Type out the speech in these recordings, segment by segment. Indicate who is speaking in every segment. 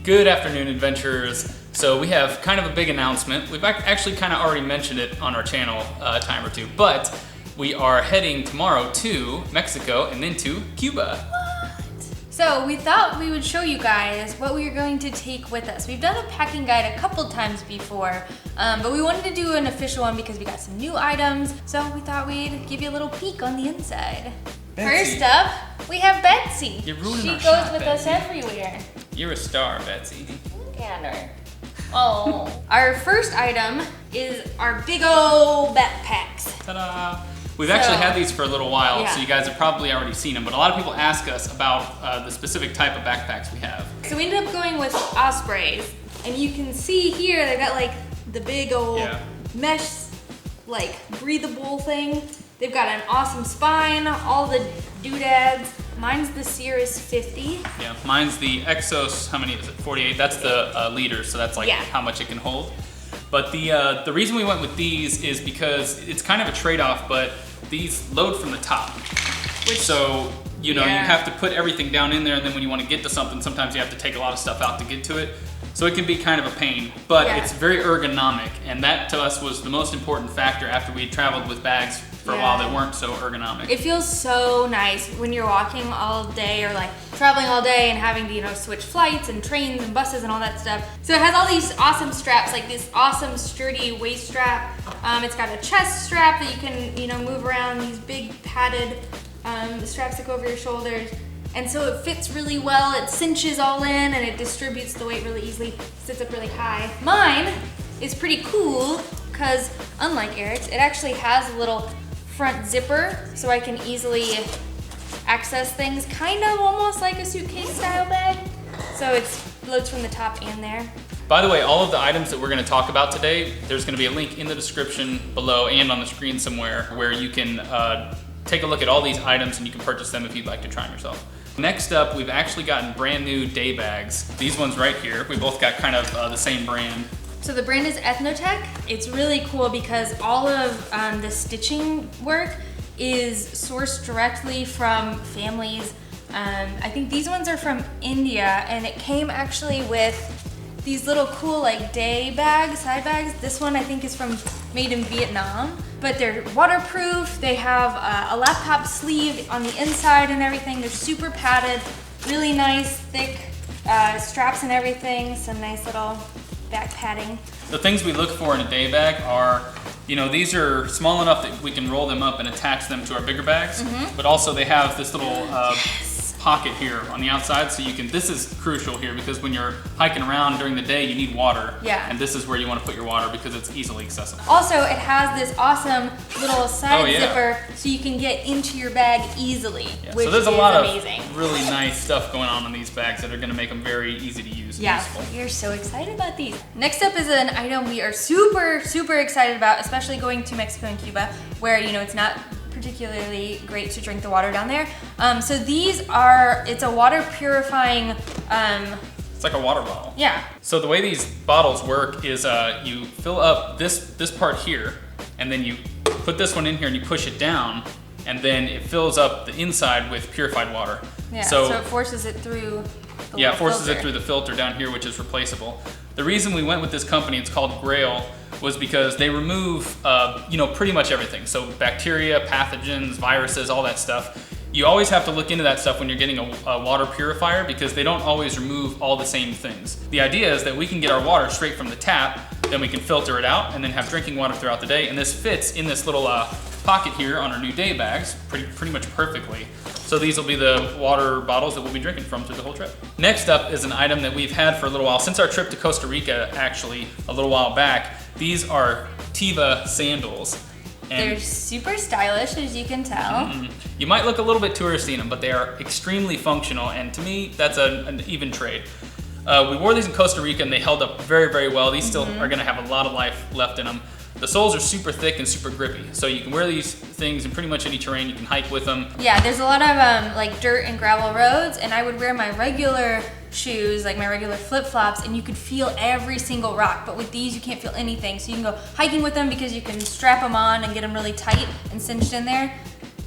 Speaker 1: Good afternoon, adventurers. So we have kind of a big announcement. We've actually kind of already mentioned it on our channel a time or two, but we are heading tomorrow to Mexico and then to Cuba.
Speaker 2: So we thought we would show you guys what we are going to take with us. We've done a packing guide a couple times before, but we wanted to do an official one because we got some new items. So we thought we'd give you a little peek on the inside.
Speaker 1: Betsy.
Speaker 2: First up, we have Betsy.
Speaker 1: You're ruining
Speaker 2: she
Speaker 1: our
Speaker 2: goes
Speaker 1: shot,
Speaker 2: with
Speaker 1: Betsy.
Speaker 2: us everywhere.
Speaker 1: You're a star, Betsy.
Speaker 2: Look at her. Oh. Our first item is our big old backpacks.
Speaker 1: Ta-da! We've actually had these for a little while,
Speaker 2: Yeah.
Speaker 1: so you guys have probably already seen them, but a lot of people ask us about the specific type of backpacks we have.
Speaker 2: So we ended up going with Ospreys, and you can see here they've got like the big old mesh, like breathable thing. They've got an awesome spine, all the doodads. Mine's the Cirrus 50.
Speaker 1: Yeah, mine's the Exos, how many is it, 48? That's the liter, so that's like how much it can hold. But the reason we went with these is because it's kind of a trade-off, but these load from the top. So, you know, you have to put everything down in there, and then when you want to get to something, sometimes you have to take a lot of stuff out to get to it. So it can be kind of a pain, but it's very ergonomic, and that to us was the most important factor after we had traveled with bags for a while that weren't so ergonomic.
Speaker 2: It feels so nice when you're walking all day or like traveling all day and having to, you know, switch flights and trains and buses and all that stuff. So it has all these awesome straps, like this awesome sturdy waist strap. It's got a chest strap that you can, you know, move around, these big padded straps that go over your shoulders. And so it fits really well, it cinches all in and it distributes the weight really easily, sits up really high. Mine is pretty cool because unlike Eric's, it actually has a little front zipper so I can easily access things, kind of almost like a suitcase style bag. So it loads from the top and there.
Speaker 1: By the way, all of the items that we're going to talk about today, there's going to be a link in the description below and on the screen somewhere where you can take a look at all these items and you can purchase them if you'd like to try them yourself. Next up, we've actually gotten brand new day bags. These ones right here, we both got kind of the same brand.
Speaker 2: So the brand is Ethnotech. It's really cool because all of the stitching work is sourced directly from families. I think these ones are from India, and it came actually with these little cool like day bags, side bags. This one I think is made in Vietnam, but they're waterproof. They have a laptop sleeve on the inside and everything. They're super padded, really nice, thick straps and everything. Some nice little back padding.
Speaker 1: The things we look for in a day bag are, you know, these are small enough that we can roll them up and attach them to our bigger bags, but also they have this little pocket here on the outside, so you can, this is crucial here because when you're hiking around during the day, you need water. And this is where you want to put your water because it's easily accessible.
Speaker 2: Also, it has this awesome little side zipper so you can get into your bag easily, which
Speaker 1: so there's a
Speaker 2: is
Speaker 1: lot
Speaker 2: amazing.
Speaker 1: Of really nice stuff going on in these bags that are going to make them very easy to use and useful.
Speaker 2: We're so excited about these. Next up is an item we are super, super excited about, especially going to Mexico and Cuba, where, you know, it's not particularly great to drink the water down there. So these are, it's a water purifying,
Speaker 1: it's like a water bottle. So the way these bottles work is you fill up this part here, and then you put this one in here and you push it down, and then it fills up the inside with purified water.
Speaker 2: So it forces it through the
Speaker 1: it forces it through the filter down here, which is replaceable. The reason we went with this company, it's called Grail, was because they remove, you know, pretty much everything. So bacteria, pathogens, viruses, all that stuff. You always have to look into that stuff when you're getting a water purifier because they don't always remove all the same things. The idea is that we can get our water straight from the tap, then we can filter it out and then have drinking water throughout the day. And this fits in this little pocket here on our new day bags pretty much perfectly. So these will be the water bottles that we'll be drinking from through the whole trip. Next up is an item that we've had for a little while, since our trip to Costa Rica actually, a little while back. These are Teva sandals. And
Speaker 2: they're super stylish, as you can tell.
Speaker 1: You might look a little bit touristy in them, but they are extremely functional, and to me, that's an even trade. We wore these in Costa Rica and they held up very, very well. These still are gonna have a lot of life left in them. The soles are super thick and super grippy, so you can wear these things in pretty much any terrain. You can hike with them.
Speaker 2: Yeah, there's a lot of like dirt and gravel roads, and I would wear my regular shoes, like my regular flip-flops, and you could feel every single rock. But with these, you can't feel anything. So you can go hiking with them because you can strap them on and get them really tight and cinched in there.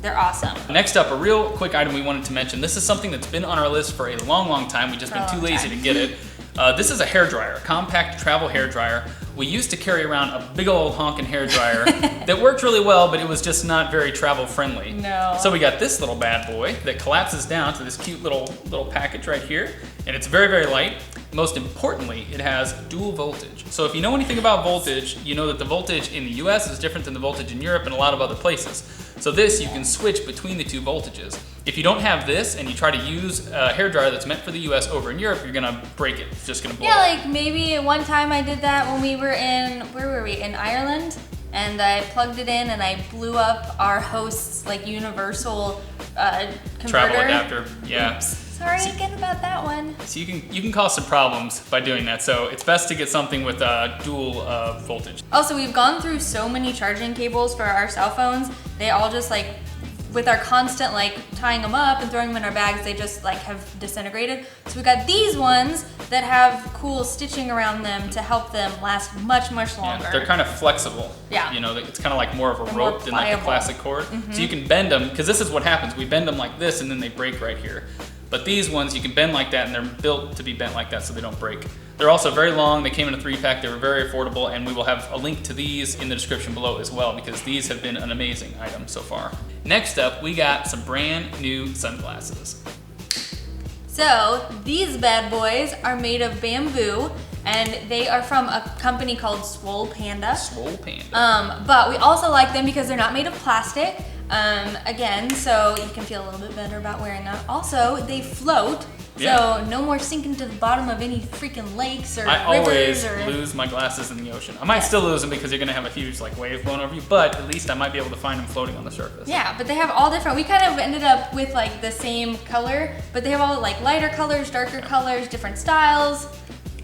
Speaker 2: They're awesome.
Speaker 1: Next up, a real quick item we wanted to mention. This is something that's been on our list for a long, long time. We've just been too lazy to get it. This is a hairdryer, a compact travel hairdryer. We used to carry around a big old honking hairdryer that worked really well, but it was just not very travel friendly.
Speaker 2: No.
Speaker 1: So we got this little bad boy that collapses down to this cute little package right here, and it's very, very light. Most importantly, it has dual voltage. So if you know anything about voltage, you know that the voltage in the US is different than the voltage in Europe and a lot of other places. So this, you can switch between the two voltages. If you don't have this and you try to use a hairdryer that's meant for the US over in Europe, you're gonna break it. It's just gonna blow
Speaker 2: Yeah,
Speaker 1: up.
Speaker 2: like maybe one time I did that when we were in, where were we? In Ireland. And I plugged it in and I blew up our host's like universal converter.
Speaker 1: Travel adapter, yeah.
Speaker 2: Oops. Sorry again about that one.
Speaker 1: So you can cause some problems by doing that. So it's best to get something with dual voltage.
Speaker 2: Also, we've gone through so many charging cables for our cell phones. They all just like, with our constant like tying them up and throwing them in our bags, they just like have disintegrated. So we got these ones that have cool stitching around them to help them last much, much longer.
Speaker 1: Yeah, they're kind of flexible.
Speaker 2: Yeah.
Speaker 1: You know, it's kind of like more of a
Speaker 2: They're more
Speaker 1: rope than like a
Speaker 2: pliable.
Speaker 1: classic cord. So you can bend them, because this is what happens. We bend them like this and then they break right here. But these ones you can bend like that and they're built to be bent like that so they don't break. They're also very long, they came in a 3-pack, they were very affordable, and we will have a link to these in the description below as well because these have been an amazing item so far. Next up, we got some brand new sunglasses.
Speaker 2: So these bad boys are made of bamboo and they are from a company called Swole Panda.
Speaker 1: Swole Panda.
Speaker 2: But we also like them because they're not made of plastic. Again, so you can feel a little bit better about wearing them. Also, they float,
Speaker 1: Yeah.
Speaker 2: so no more sinking to the bottom of any freaking lakes or
Speaker 1: I
Speaker 2: rivers
Speaker 1: always lose my glasses in the ocean. I might still lose them because you're gonna have a huge like wave blowing over you, but at least I might be able to find them floating on the surface.
Speaker 2: Yeah, but they have all different. We kind of ended up with like the same color, but they have all like lighter colors, darker colors, different styles.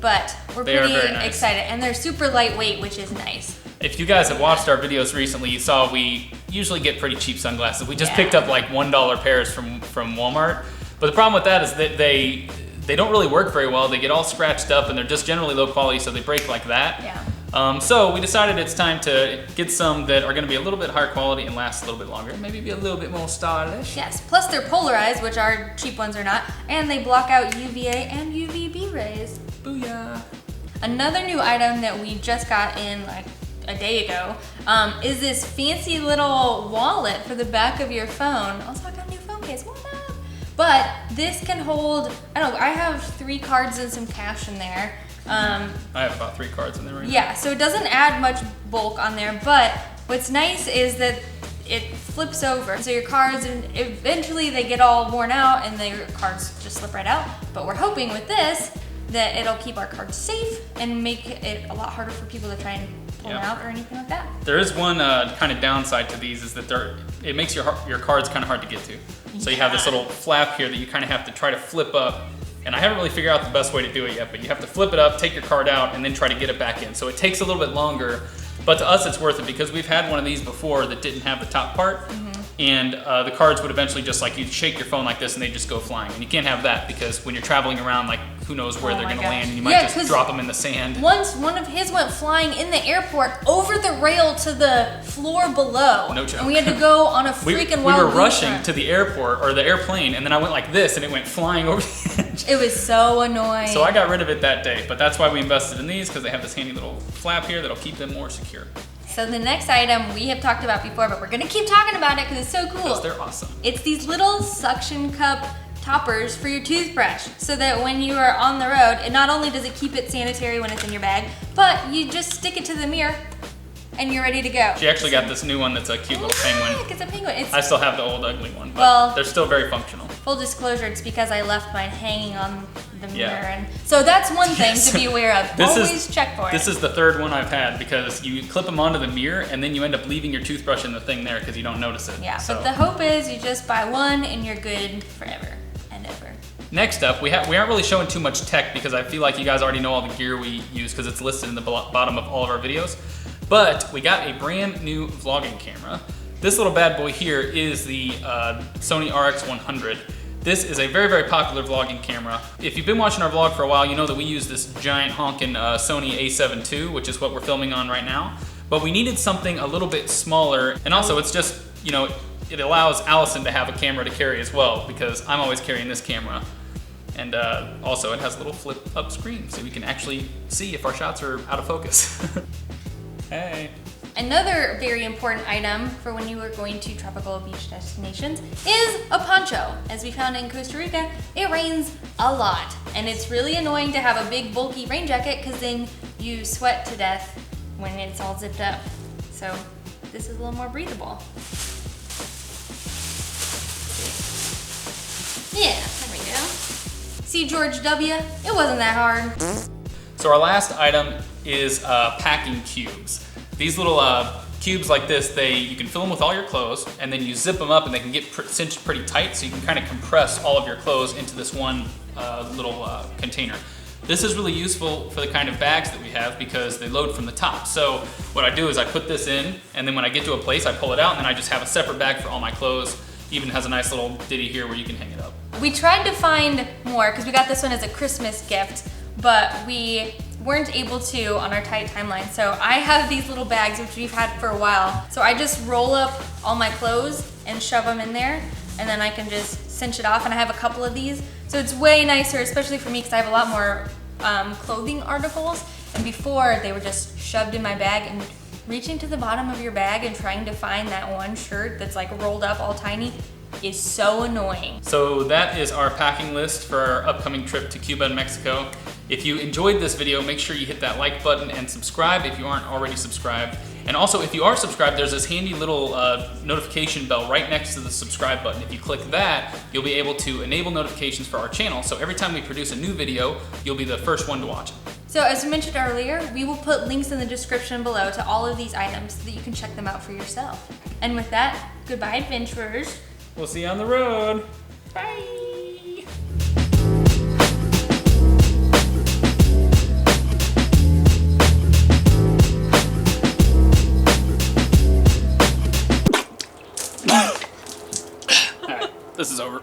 Speaker 2: But we're
Speaker 1: They are
Speaker 2: pretty
Speaker 1: very nice.
Speaker 2: excited, and they're super lightweight, which is nice.
Speaker 1: If you guys have watched our videos recently, you saw we usually get pretty cheap sunglasses. We just
Speaker 2: Yeah.
Speaker 1: picked up like $1 pairs from Walmart. But the problem with that is that they don't really work very well. They get all scratched up and they're just generally low quality, so they break like that.
Speaker 2: Yeah.
Speaker 1: So we decided it's time to get some that are gonna be a little bit higher quality and last a little bit longer. Maybe be a little bit more stylish.
Speaker 2: Yes. Plus they're polarized, which our cheap ones are not, and they block out UVA and UVB rays.
Speaker 1: Booyah.
Speaker 2: Another new item that we just got in like a day ago is this fancy little wallet for the back of your phone. Also, I got a new phone case. What up? But this can hold, I don't know, I have 3 cards and some cash in there.
Speaker 1: I have about 3 cards in there right now.
Speaker 2: Yeah, so it doesn't add much bulk on there, but what's nice is that it flips over. So your cards, and eventually they get all worn out and your cards just slip right out. But we're hoping with this that it'll keep our cards safe and make it a lot harder for people to try and pull them out or anything like that.
Speaker 1: There is one kind of downside to these is that it makes your cards kind of hard to get to. So you have this little flap here that you kind of have to try to flip up. And I haven't really figured out the best way to do it yet, but you have to flip it up, take your card out, and then try to get it back in. So it takes a little bit longer, but to us it's worth it because we've had one of these before that didn't have the top part. And the cards would eventually just like, you'd shake your phone like this and they just go flying. And you can't have that because when you're traveling around, like who knows where
Speaker 2: Oh
Speaker 1: they're
Speaker 2: my
Speaker 1: gonna
Speaker 2: gosh.
Speaker 1: land and you might
Speaker 2: Yeah,
Speaker 1: just
Speaker 2: 'cause
Speaker 1: drop them in the sand.
Speaker 2: Once one of his went flying in the airport over the rail to the floor below.
Speaker 1: No joke.
Speaker 2: And we had to go on a
Speaker 1: We
Speaker 2: freaking
Speaker 1: were
Speaker 2: wild
Speaker 1: rushing
Speaker 2: beachfront.
Speaker 1: to the airport or the airplane and then I went like this and it went flying over the edge.
Speaker 2: It was so annoying.
Speaker 1: So I got rid of it that day, but that's why we invested in these because they have this handy little flap here that'll keep them more secure.
Speaker 2: So the next item we have talked about before, but we're gonna keep talking about it because it's so cool.
Speaker 1: Because they're awesome.
Speaker 2: It's these little suction cup toppers for your toothbrush so that when you are on the road, it not only does it keep it sanitary when it's in your bag, but you just stick it to the mirror and you're ready to go.
Speaker 1: She actually got this new one that's a cute little penguin.
Speaker 2: Look, it's a penguin. It's,
Speaker 1: I still have the old ugly one, but
Speaker 2: Well-
Speaker 1: they're still very functional.
Speaker 2: full disclosure, it's because I left mine hanging on the mirror.
Speaker 1: Yeah.
Speaker 2: And so that's one thing
Speaker 1: Yes.
Speaker 2: to be aware of.
Speaker 1: This
Speaker 2: Always check for it.
Speaker 1: This is the 3rd one I've had because you clip them onto the mirror and then you end up leaving your toothbrush in the thing there because you don't notice it.
Speaker 2: Yeah,
Speaker 1: So
Speaker 2: but the hope is you just buy one and you're good forever and ever.
Speaker 1: next up, we aren't really showing too much tech because I feel like you guys already know all the gear we use because it's listed in the bottom of all of our videos. But we got a brand new vlogging camera. This little bad boy here is the Sony RX100. This is a very, very popular vlogging camera. If you've been watching our vlog for a while, you know that we use this giant honkin' Sony a7 II, which is what we're filming on right now. But we needed something a little bit smaller, and also it's just, you know, it allows Allison to have a camera to carry as well because I'm always carrying this camera. And also it has a little flip up screen so we can actually see if our shots are out of focus. Hey.
Speaker 2: Another very important item for when you are going to tropical beach destinations is a poncho. As we found in Costa Rica, it rains a lot, and it's really annoying to have a big bulky rain jacket because then you sweat to death when it's all zipped up. So this is a little more breathable. Yeah, there we go. See, George W., it wasn't that hard.
Speaker 1: So our last item is packing cubes. These little cubes like this, you can fill them with all your clothes, and then you zip them up and they can get cinched pretty tight, so you can kind of compress all of your clothes into this one little container. This is really useful for the kind of bags that we have because they load from the top. So what I do is I put this in, and then when I get to a place, I pull it out, and then I just have a separate bag for all my clothes. Even has a nice little ditty here where you can hang it up.
Speaker 2: We tried to find more because we got this one as a Christmas gift, but we weren't able to on our tight timeline. So I have these little bags which we've had for a while. So I just roll up all my clothes and shove them in there, and then I can just cinch it off, and I have a couple of these. So it's way nicer, especially for me because I have a lot more clothing articles, and before they were just shoved in my bag, and reaching to the bottom of your bag and trying to find that one shirt that's like rolled up all tiny is so annoying.
Speaker 1: So that is our packing list for our upcoming trip to Cuba and Mexico. If you enjoyed this video, make sure you hit that like button and subscribe if you aren't already subscribed. And also, if you are subscribed, there's this handy little notification bell right next to the subscribe button. If you click that, you'll be able to enable notifications for our channel. So every time we produce a new video, you'll be the first one to watch it.
Speaker 2: So as we mentioned earlier, we will put links in the description below to all of these items so that you can check them out for yourself. And with that, goodbye adventurers.
Speaker 1: We'll see you on the road.
Speaker 2: Bye.
Speaker 1: All right, this is over.